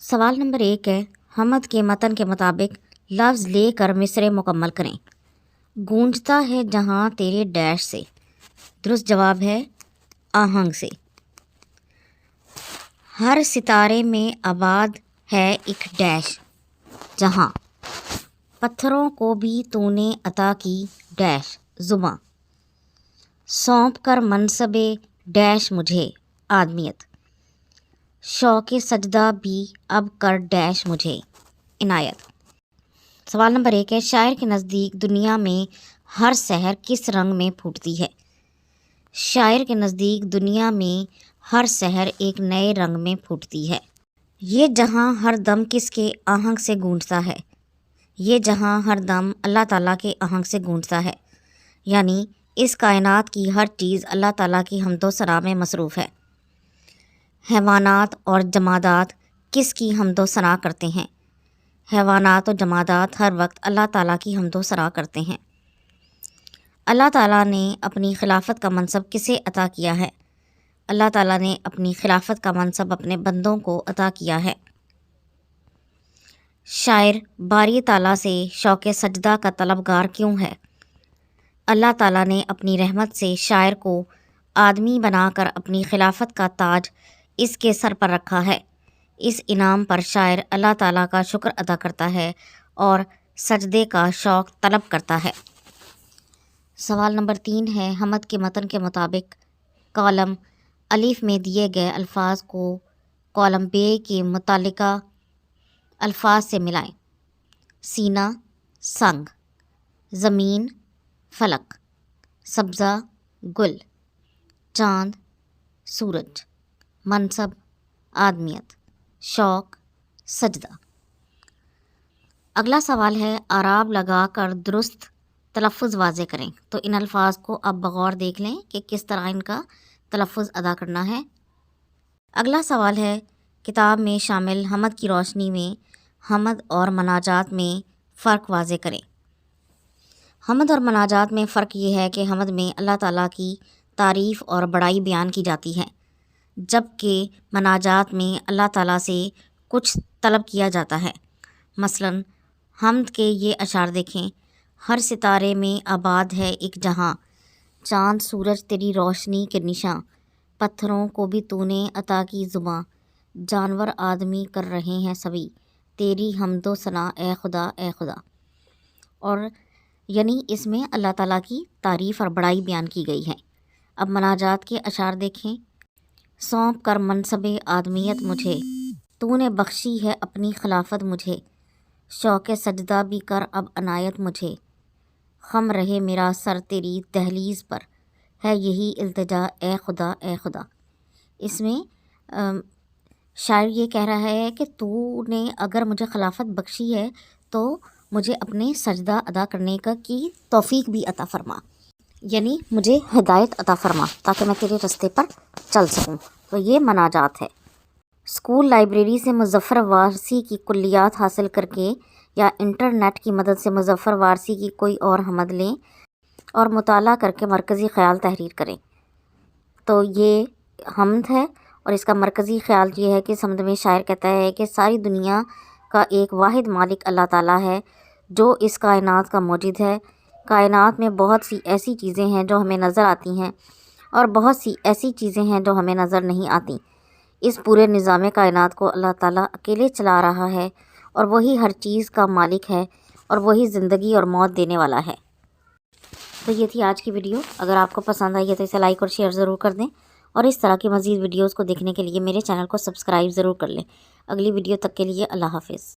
سوال نمبر 1 ہے، حمد کے متن کے مطابق لفظ لے کر مصرعے مکمل کریں۔ گونجتا ہے جہاں تیرے ڈیش سے، درست جواب ہے آہنگ سے۔ ہر ستارے میں آباد ہے ایک ڈیش جہاں، پتھروں کو بھی تو نے عطا کی ڈیش زباں، سونپ کر منصب ڈیش مجھے آدمیت، شوق سجدہ بھی اب کر ڈیش مجھے عنایت۔ سوال نمبر 1 ہے، شاعر کے نزدیک دنیا میں ہر سحر کس رنگ میں پھوٹتی ہے؟ شاعر کے نزدیک دنیا میں ہر سحر ایک نئے رنگ میں پھوٹتی ہے۔ یہ جہاں ہر دم کس کے آہنگ سے گونجتا ہے؟ یہ جہاں ہر دم اللہ تعالیٰ کے آہنگ سے گونجتا ہے، یعنی اس کائنات کی ہر چیز اللہ تعالیٰ کی حمد و ثنا میں مصروف ہے۔ حیوانات اور جمادات کس کی حمد و ثنا کرتے ہیں؟ حیوانات و جمادات ہر وقت اللہ تعالیٰ کی حمد و ثنا کرتے ہیں۔ اللہ تعالیٰ نے اپنی خلافت کا منصب کسے عطا کیا ہے؟ اللہ تعالیٰ نے اپنی خلافت کا منصب اپنے بندوں کو عطا کیا ہے۔ شاعر باری تعالیٰ سے شوق سجدہ کا طلبگار کیوں ہے؟ اللہ تعالیٰ نے اپنی رحمت سے شاعر کو آدمی بنا کر اپنی خلافت کا تاج اس کے سر پر رکھا ہے۔ اس انعام پر شاعر اللہ تعالیٰ کا شکر ادا کرتا ہے اور سجدے کا شوق طلب کرتا ہے۔ سوال نمبر 3 ہے، حمد کے متن کے مطابق کالم الف میں دیے گئے الفاظ کو کالم ب کے متعلقہ الفاظ سے ملائیں۔ سینہ سنگ، زمین فلک، سبزہ گل، چاند سورج، منصب آدمیت، شوق سجدہ۔ اگلا سوال ہے، اعراب لگا کر درست تلفظ واضح کریں۔ تو ان الفاظ کو اب بغور دیکھ لیں کہ کس طرح ان کا تلفظ ادا کرنا ہے۔ اگلا سوال ہے، کتاب میں شامل حمد کی روشنی میں حمد اور مناجات میں فرق واضح کریں۔ حمد اور مناجات میں فرق یہ ہے کہ حمد میں اللہ تعالیٰ کی تعریف اور بڑائی بیان کی جاتی ہے، جبکہ مناجات میں اللہ تعالیٰ سے کچھ طلب کیا جاتا ہے۔ مثلاً حمد کے یہ اشعار دیکھیں، ہر ستارے میں آباد ہے ایک جہاں، چاند سورج تیری روشنی کے نشاں، پتھروں کو بھی تو نے عطا کی زباں، جانور آدمی کر رہے ہیں سبھی، تیری حمد و ثنا اے خدا اے خدا۔ اور یعنی اس میں اللہ تعالیٰ کی تعریف اور بڑائی بیان کی گئی ہے۔ اب مناجات کے اشعار دیکھیں، سونپ کر منصب آدمیت مجھے، تو نے بخشی ہے اپنی خلافت مجھے، شوق سجدہ بھی کر اب عنایت مجھے، خم رہے میرا سر تیری دہلیز پر، ہے یہی التجا اے خدا اے خدا۔ اس میں شاعر یہ کہہ رہا ہے کہ تو نے اگر مجھے خلافت بخشی ہے تو مجھے اپنے سجدہ ادا کرنے کی توفیق بھی عطا فرما، یعنی مجھے ہدایت عطا فرما تاکہ میں تیرے رستے پر چل سکوں۔ تو یہ مناجات ہے۔ اسکول لائبریری سے مظفر وارثی کی کلیات حاصل کر کے یا انٹرنیٹ کی مدد سے مظفر وارثی کی کوئی اور حمد لیں اور مطالعہ کر کے مرکزی خیال تحریر کریں۔ تو یہ حمد ہے اور اس کا مرکزی خیال یہ ہے کہ اس حمد میں شاعر کہتا ہے کہ ساری دنیا کا ایک واحد مالک اللہ تعالیٰ ہے جو اس کائنات کا موجد ہے۔ کائنات میں بہت سی ایسی چیزیں ہیں جو ہمیں نظر آتی ہیں اور بہت سی ایسی چیزیں ہیں جو ہمیں نظر نہیں آتی۔ اس پورے نظام کائنات کو اللہ تعالیٰ اکیلے چلا رہا ہے اور وہی ہر چیز کا مالک ہے اور وہی زندگی اور موت دینے والا ہے۔ تو یہ تھی آج کی ویڈیو۔ اگر آپ کو پسند آئی ہے تو اسے لائک اور شیئر ضرور کر دیں، اور اس طرح کی مزید ویڈیوز کو دیکھنے کے لیے میرے چینل کو سبسکرائب ضرور کر لیں۔ اگلی ویڈیو تک کے لیے اللہ حافظ۔